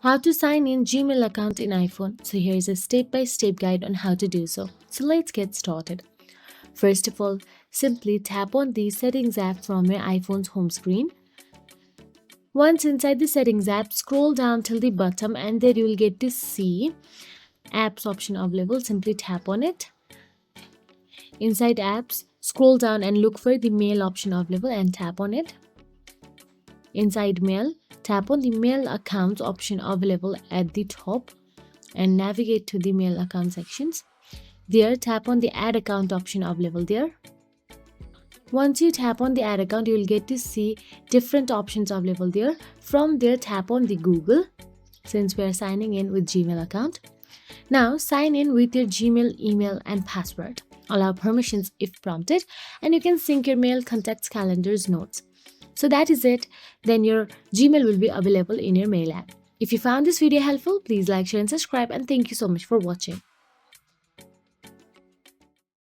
How to sign in Gmail account in iPhone. So here is a step-by-step guide on how to do so. So let's get started. First of all, simply tap on the Settings app from your iPhone's home screen. Once inside the Settings app, scroll down till the bottom and there you will get to see Apps option available. Simply tap on it. Inside Apps, scroll down and look for the Mail option available and tap on it. Inside Mail, tap on the Mail Accounts option available at the top and navigate to the Mail Account sections. There, tap on the Add Account option available there. Once you tap on the Add Account, you will get to see different options available there. From there, tap on the Google since we are signing in with Gmail account. Now, sign in with your Gmail email and password. Allow permissions if prompted, and you can sync your mail, contacts, calendars, notes. So that is it. Then your Gmail will be available in your mail app. If you found this video helpful, please like, share and subscribe, and thank you so much for watching.